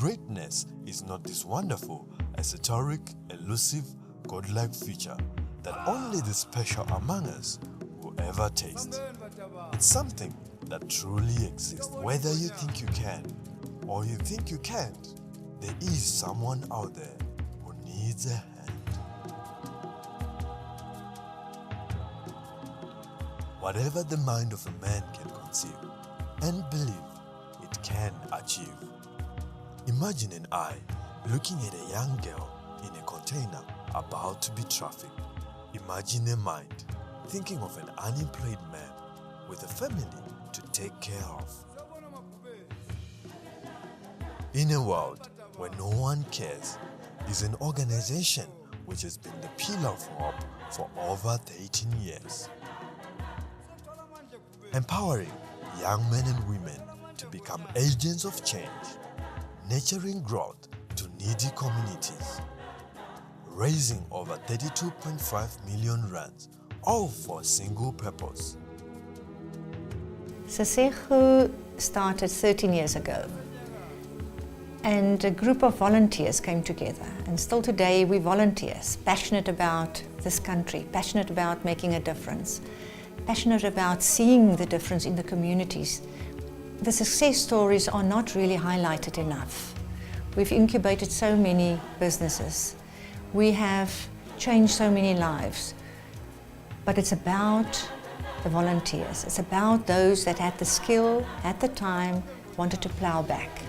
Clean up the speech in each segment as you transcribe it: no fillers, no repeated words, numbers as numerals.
greatness is not this wonderful, esoteric, elusive, godlike feature that only the special among us will ever taste. It's something that truly exists. Whether you think you can or you think you can't, there is someone out there who needs a hand. Whatever the mind of a man can conceive and believe, it can achieve. Imagine an eye looking at a young girl in a container about to be trafficked. Imagine a mind thinking of an unemployed man with a family to take care of. In a world where no one cares, is an organization which has been the pillar of hope for over 13 years. Empowering young men and women to become agents of change, nurturing growth to needy communities, raising over 32.5 million rands, all for a single purpose. Sesego started 13 years ago, and a group of volunteers came together, and still today we volunteers, passionate about this country, passionate about making a difference, passionate about seeing the difference in the communities. The success stories are not really highlighted enough. We've incubated so many businesses. We have changed so many lives. But it's about the volunteers. It's about those that had the skill, at the time, wanted to plow back.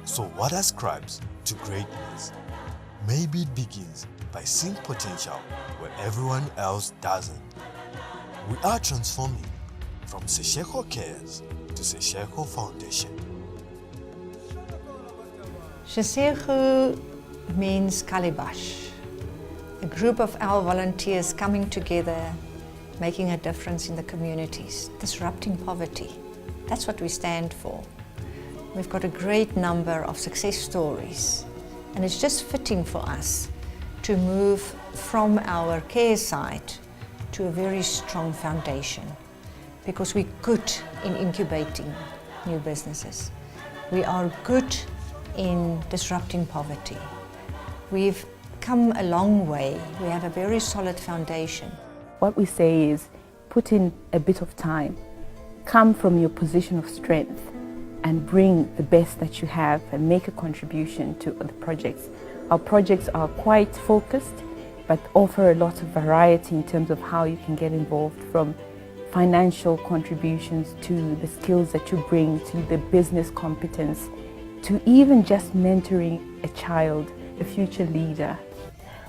So what ascribes to greatness? Maybe it begins by seeing potential where everyone else doesn't. We are transforming from Sesego Cares to Sesego Foundation. Sesego means calabash, a group of our volunteers coming together, making a difference in the communities, disrupting poverty. That's what we stand for. We've got a great number of success stories, and it's just fitting for us to move from our care side to a very strong foundation, because we're good in incubating new businesses. We are good in disrupting poverty. We've come a long way. We have a very solid foundation. What we say is, put in a bit of time, come from your position of strength and bring the best that you have and make a contribution to the projects. Our projects are quite focused, but offer a lot of variety in terms of how you can get involved, from financial contributions to the skills that you bring, to the business competence, to even just mentoring a child, a future leader.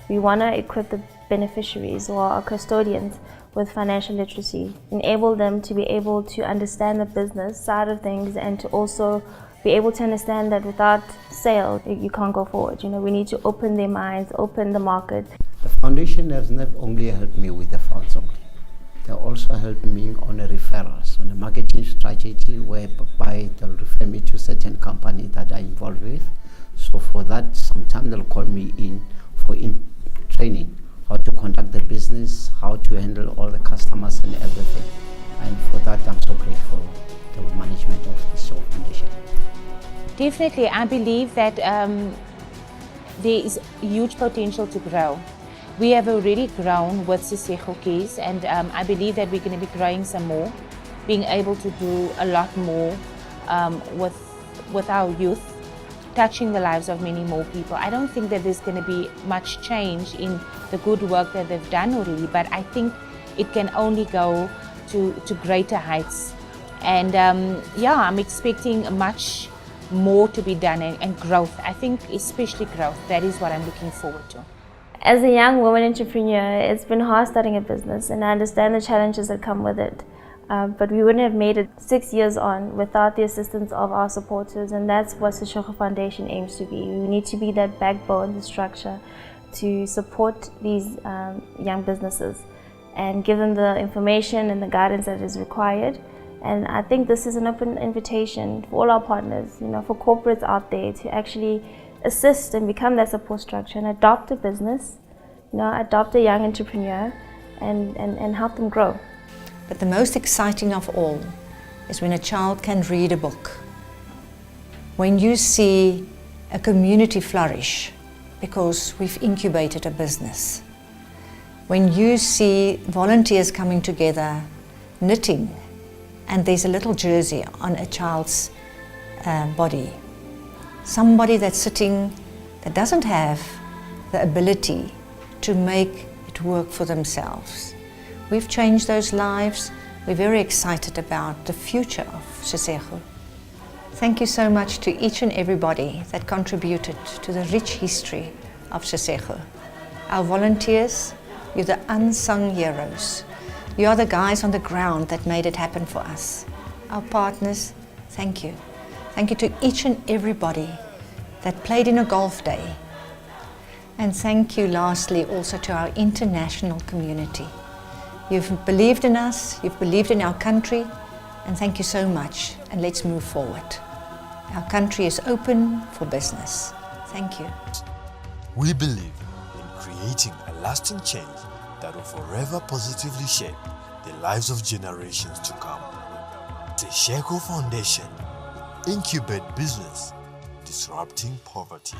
We want to equip the beneficiaries or our custodians with financial literacy, enable them to be able to understand the business side of things, and to also be able to understand that without sale, you can't go forward. You know, we need to open their minds, open the market. The foundation has not only helped me with the funds only, they also helped me on the referrals, on the marketing strategy, whereby they'll refer me to certain companies that I'm involved with. So for that, sometimes they'll call me in for training, how to conduct the business, how to handle all the customers and everything. And for that, I'm so grateful to the management of the Sales Foundation. Definitely, I believe that there is huge potential to grow. We have already grown with Sesego Cares, and I believe that we're going to be growing some more, being able to do a lot more with our youth, touching the lives of many more people. I don't think that there's going to be much change in the good work that they've done already, but I think it can only go to greater heights. And yeah, I'm expecting much more to be done, and growth. I think especially growth, that is what I'm looking forward to. As a young woman entrepreneur, it's been hard starting a business, and I understand the challenges that come with it. But we wouldn't have made it 6 years on without the assistance of our supporters, and that's what Sesego Foundation aims to be. We need to be that backbone, the structure, to support these young businesses and give them the information and the guidance that is required. And I think this is an open invitation for all our partners, you know, for corporates out there to actually assist and become that support structure and adopt a business, you know, adopt a young entrepreneur and help them grow. But the most exciting of all is when a child can read a book. When you see a community flourish because we've incubated a business. When you see volunteers coming together, knitting, and there's a little jersey on a child's body, somebody that's sitting that doesn't have the ability to make it work for themselves. We've changed those lives. We're very excited about the future of Sesego. Thank you so much to each and everybody that contributed to the rich history of Sesego. Our volunteers, you're the unsung heroes. You are the guys on the ground that made it happen for us. Our partners, thank you. Thank you to each and everybody that played in a golf day. And thank you lastly also to our international community. You've believed in us, you've believed in our country, and thank you so much, and let's move forward. Our country is open for business. Thank you. We believe in creating a lasting change that will forever positively shape the lives of generations to come. Sesego Foundation, incubate business, disrupting poverty.